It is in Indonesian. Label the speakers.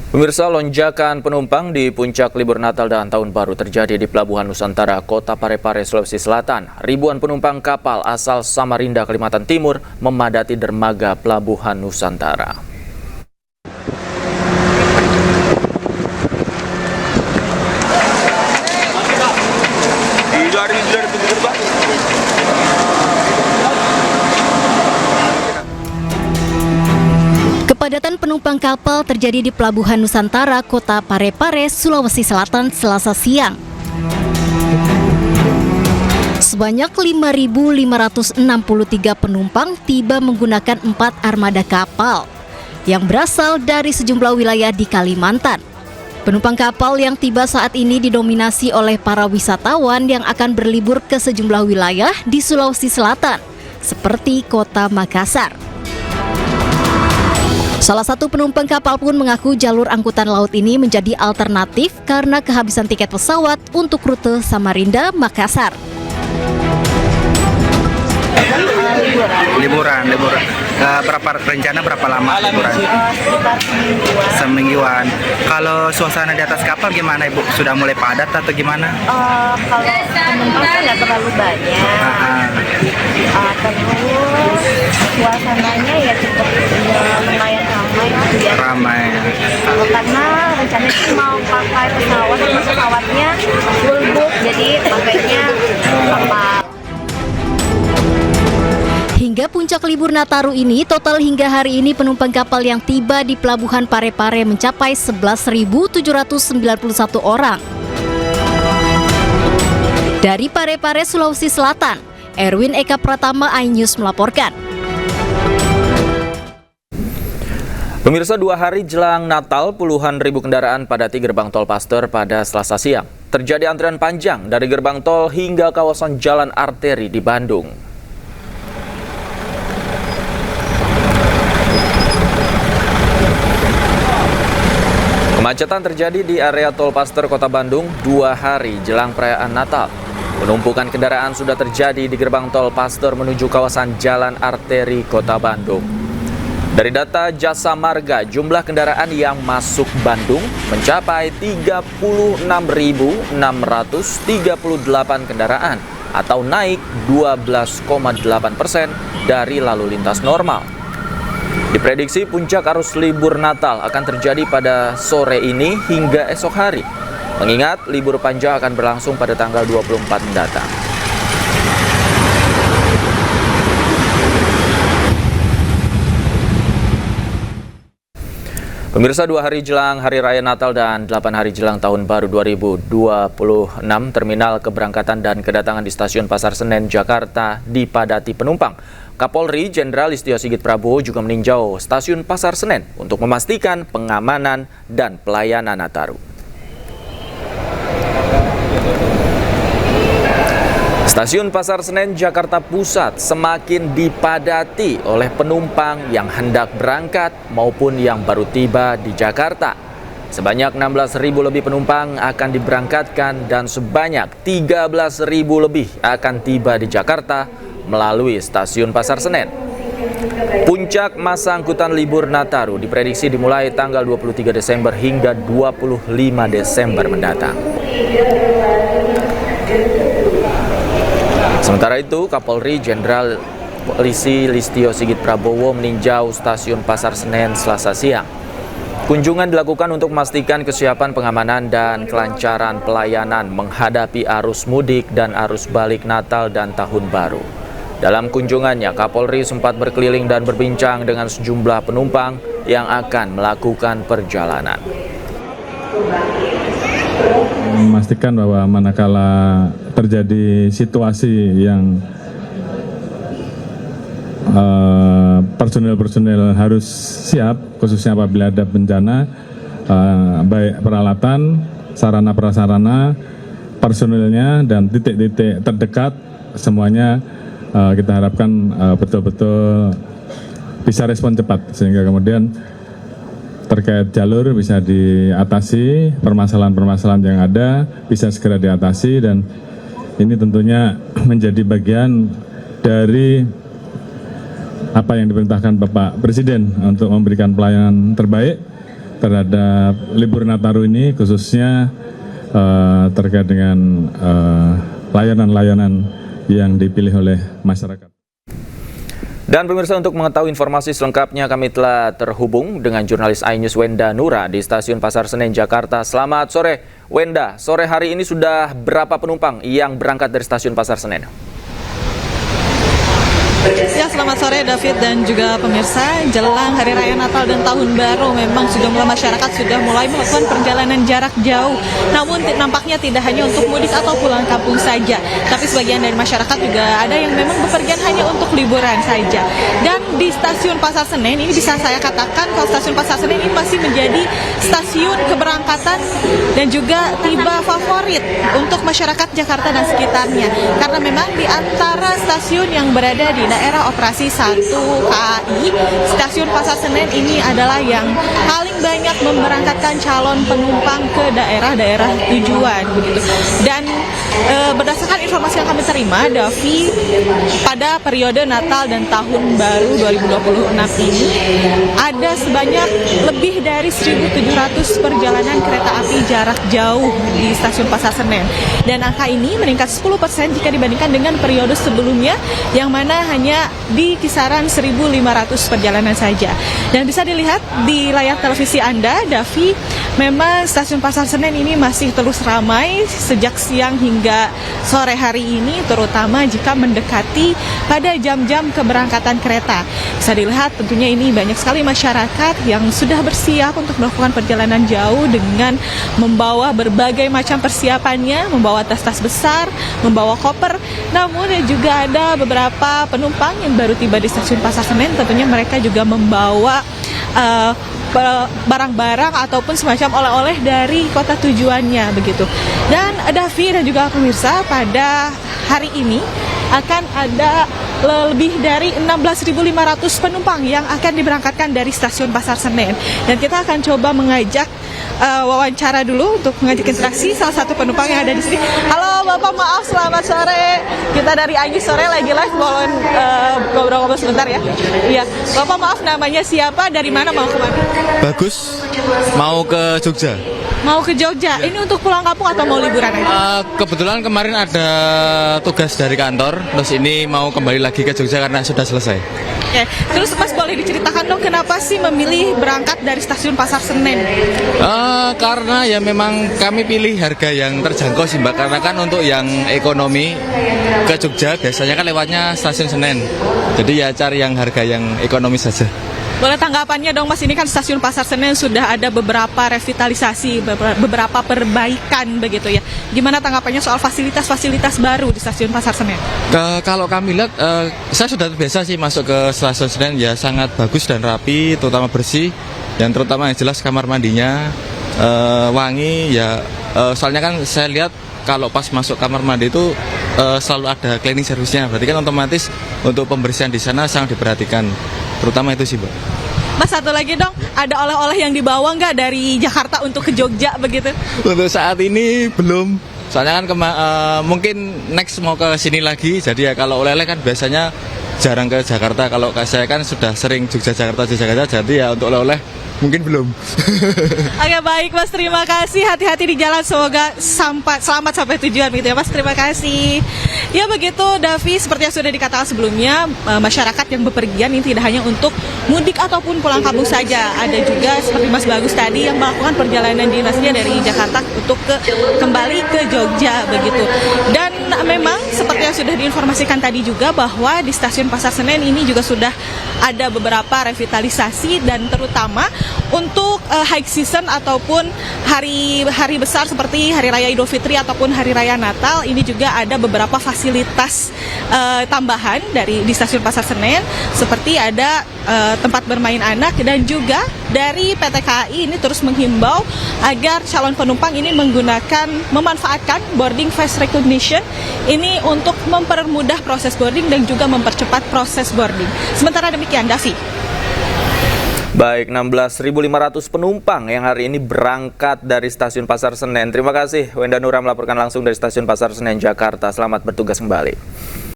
Speaker 1: Pemirsa, lonjakan penumpang di puncak libur Natal dan Tahun Baru terjadi di Pelabuhan Nusantara, Kota Parepare, Sulawesi Selatan. Ribuan penumpang kapal asal Samarinda, Kalimantan Timur memadati dermaga Pelabuhan Nusantara.
Speaker 2: Kepadatan penumpang kapal terjadi di Pelabuhan Nusantara, Kota Parepare, Sulawesi Selatan, Selasa siang. Sebanyak 5.563 penumpang tiba menggunakan 4 armada kapal yang berasal dari sejumlah wilayah di Kalimantan. Penumpang kapal yang tiba saat ini didominasi oleh para wisatawan yang akan berlibur ke sejumlah wilayah di Sulawesi Selatan, seperti Kota Makassar. Salah satu penumpang kapal pun mengaku jalur angkutan laut ini menjadi alternatif karena kehabisan tiket pesawat untuk rute Samarinda, Makassar.
Speaker 3: Liburan. Rencana berapa lama liburan?
Speaker 4: Sekitar
Speaker 3: Semingguan. Kalau suasana di atas kapal gimana, Ibu? Sudah mulai padat atau gimana?
Speaker 4: kalau penumpang sih nggak terlalu banyak. Terus suasananya ya cukup lumayan ramai ya.
Speaker 3: Ramai.
Speaker 4: Karena rencananya sih mau pakai pesawat, tapi pesawatnya full book, jadi pakainya kapal.
Speaker 2: Hingga puncak libur Nataru ini, total hingga hari ini penumpang kapal yang tiba di Pelabuhan Parepare mencapai 11.791 orang. Dari Parepare, Sulawesi Selatan, Erwin Eka Pratama, iNews melaporkan.
Speaker 1: Pemirsa, 2 hari jelang Natal, puluhan ribu kendaraan padati gerbang tol Paster pada Selasa siang. Terjadi antrian panjang dari gerbang tol hingga kawasan jalan arteri di Bandung. Kemacetan terjadi di area tol Paster, Kota Bandung 2 hari jelang perayaan Natal. Penumpukan kendaraan sudah terjadi di gerbang tol Paster menuju kawasan jalan arteri Kota Bandung. Dari data Jasa Marga, jumlah kendaraan yang masuk Bandung mencapai 36.638 kendaraan atau naik 12,8% dari lalu lintas normal. Diprediksi puncak arus libur Natal akan terjadi pada sore ini hingga esok hari, mengingat libur panjang akan berlangsung pada tanggal 24 mendatang. Pemirsa, 2 hari jelang Hari Raya Natal dan 8 hari jelang Tahun Baru 2026, terminal keberangkatan dan kedatangan di Stasiun Pasar Senen, Jakarta dipadati penumpang. Kapolri Jenderal Listio Sigit Prabowo juga meninjau Stasiun Pasar Senen untuk memastikan pengamanan dan pelayanan Nataru. Stasiun Pasar Senen, Jakarta Pusat semakin dipadati oleh penumpang yang hendak berangkat maupun yang baru tiba di Jakarta. Sebanyak 16.000 lebih penumpang akan diberangkatkan dan sebanyak 13.000 lebih akan tiba di Jakarta melalui Stasiun Pasar Senen. Puncak masa angkutan libur Nataru diprediksi dimulai tanggal 23 Desember hingga 25 Desember mendatang. Sementara itu, Kapolri Jenderal Polisi Listio Sigit Prabowo meninjau Stasiun Pasar Senen Selasa siang. Kunjungan dilakukan untuk memastikan kesiapan pengamanan dan kelancaran pelayanan menghadapi arus mudik dan arus balik Natal dan Tahun Baru. Dalam kunjungannya, Kapolri sempat berkeliling dan berbincang dengan sejumlah penumpang yang akan melakukan perjalanan.
Speaker 5: Memastikan bahwa manakala terjadi situasi yang personil harus siap, khususnya apabila ada bencana, baik peralatan, sarana prasarana, personilnya, dan titik-titik terdekat, semuanya kita harapkan betul-betul bisa respon cepat, sehingga kemudian terkait jalur bisa diatasi, permasalahan-permasalahan yang ada bisa segera diatasi, dan ini tentunya menjadi bagian dari apa yang diperintahkan Bapak Presiden untuk memberikan pelayanan terbaik terhadap libur Nataru ini, khususnya terkait dengan layanan-layanan yang dipilih oleh masyarakat.
Speaker 1: Dan pemirsa, untuk mengetahui informasi selengkapnya kami telah terhubung dengan jurnalis iNews Wenda Nura di Stasiun Pasar Senen, Jakarta. Selamat sore Wenda, sore hari ini sudah berapa penumpang yang berangkat dari Stasiun Pasar Senen?
Speaker 6: Ya, selamat sore David dan juga pemirsa. Jelang Hari Raya Natal dan Tahun Baru, memang sejumlah masyarakat sudah mulai melakukan perjalanan jarak jauh. Namun nampaknya tidak hanya untuk mudik atau pulang kampung saja, tapi sebagian dari masyarakat juga ada yang memang bepergian hanya untuk liburan saja. Dan di Stasiun Pasar Senen ini bisa saya katakan kalau Stasiun Pasar Senen ini masih menjadi stasiun keberangkatan dan juga tiba favorit untuk masyarakat Jakarta dan sekitarnya. Karena memang di antara stasiun yang berada di daerah operasi 1 KAI, Stasiun Pasar Senen ini adalah yang paling banyak memberangkatkan calon penumpang ke daerah-daerah tujuan begitu. Dan berdasarkan informasi yang kami terima, Davi, pada periode Natal dan Tahun Baru 2026 ini ada sebanyak lebih dari 1.700 perjalanan kereta api jarak jauh di Stasiun Pasar Senen. Dan angka ini meningkat 10% jika dibandingkan dengan periode sebelumnya, yang mana hanya di kisaran 1.500 perjalanan saja. Dan bisa dilihat di layar televisi Anda, Davi, memang Stasiun Pasar Senen ini masih terus ramai sejak siang hingga sore hari ini, terutama jika mendekati pada jam-jam keberangkatan kereta. Bisa dilihat tentunya ini banyak sekali masyarakat yang sudah bersiap untuk melakukan perjalanan jauh dengan membawa berbagai macam persiapannya, membawa tas-tas besar, membawa koper. Namun juga ada beberapa penumpang yang baru tiba di Stasiun Pasar Senen, tentunya mereka juga membawa barang-barang ataupun semacam oleh-oleh dari kota tujuannya begitu. Dan Davi dan juga pemirsa, pada hari ini akan ada lebih dari 16.500 penumpang yang akan diberangkatkan dari Stasiun Pasar Senen. Dan kita akan coba mengajak wawancara dulu untuk mengajak interaksi salah satu penumpang yang ada di sini. Halo Bapak, maaf, selamat sore. Kita dari iNews sore lagi live, boleh ngobrol-ngobrol sebentar ya. Iya, Bapak maaf, namanya siapa, dari mana, mau kemana?
Speaker 7: Bagus, mau ke Jogja.
Speaker 6: Mau ke Jogja. Ini untuk pulang kampung atau mau liburan aja?
Speaker 7: Kebetulan kemarin ada tugas dari kantor, terus ini mau kembali lagi ke Jogja karena sudah selesai.
Speaker 6: Oke, terus Mas boleh diceritakan dong kenapa sih memilih berangkat dari Stasiun Pasar Senen?
Speaker 7: Karena ya memang kami pilih harga yang terjangkau sih Mbak, karena kan untuk yang ekonomi ke Jogja biasanya kan lewatnya Stasiun Senen. Jadi ya cari yang harga yang ekonomis saja.
Speaker 6: Boleh tanggapannya dong Mas, ini kan Stasiun Pasar Senen sudah ada beberapa revitalisasi, beberapa perbaikan begitu ya. Gimana tanggapannya soal fasilitas-fasilitas baru di Stasiun Pasar Senen?
Speaker 7: Kalau kami lihat, saya sudah terbiasa sih masuk ke Stasiun Senen, ya sangat bagus dan rapi, terutama bersih. Dan terutama yang jelas kamar mandinya wangi ya. Soalnya kan saya lihat kalau pas masuk kamar mandi itu selalu ada cleaning service-nya. Berarti kan otomatis untuk pembersihan di sana sangat diperhatikan. Terutama itu sih, Mbak.
Speaker 6: Mas, satu lagi dong, ada oleh-oleh yang dibawa nggak dari Jakarta untuk ke Jogja begitu?
Speaker 7: Untuk saat ini belum. Soalnya kan mungkin next mau ke sini lagi. Jadi ya kalau oleh-oleh kan biasanya jarang ke Jakarta. Kalau saya kan sudah sering Jogja Jakarta. Jadi ya untuk oleh-oleh mungkin belum.
Speaker 6: Oke, baik Mas, terima kasih. Hati-hati di jalan, semoga selamat sampai tujuan gitu ya Mas, terima kasih. Ya begitu Davi, seperti yang sudah dikatakan sebelumnya, masyarakat yang bepergian ini tidak hanya untuk mudik ataupun pulang kampung saja. Ada juga seperti Mas Bagus tadi yang melakukan perjalanan dinasnya dari Jakarta untuk kembali ke Jogja begitu. Dan memang seperti yang sudah diinformasikan tadi juga bahwa di Stasiun Pasar Senen ini juga sudah ada beberapa revitalisasi, dan terutama untuk high season ataupun hari besar seperti Hari Raya Idul Fitri ataupun Hari Raya Natal, ini juga ada beberapa fasilitas tambahan di Stasiun Pasar Senen, seperti ada tempat bermain anak, dan juga dari PT KAI ini terus menghimbau agar calon penumpang ini memanfaatkan boarding face recognition ini untuk mempermudah proses boarding dan juga mempercepat proses boarding. Sementara demikian, Davi.
Speaker 1: Baik, 16.500 penumpang yang hari ini berangkat dari Stasiun Pasar Senen. Terima kasih Wenda Nura melaporkan langsung dari Stasiun Pasar Senen, Jakarta. Selamat bertugas kembali.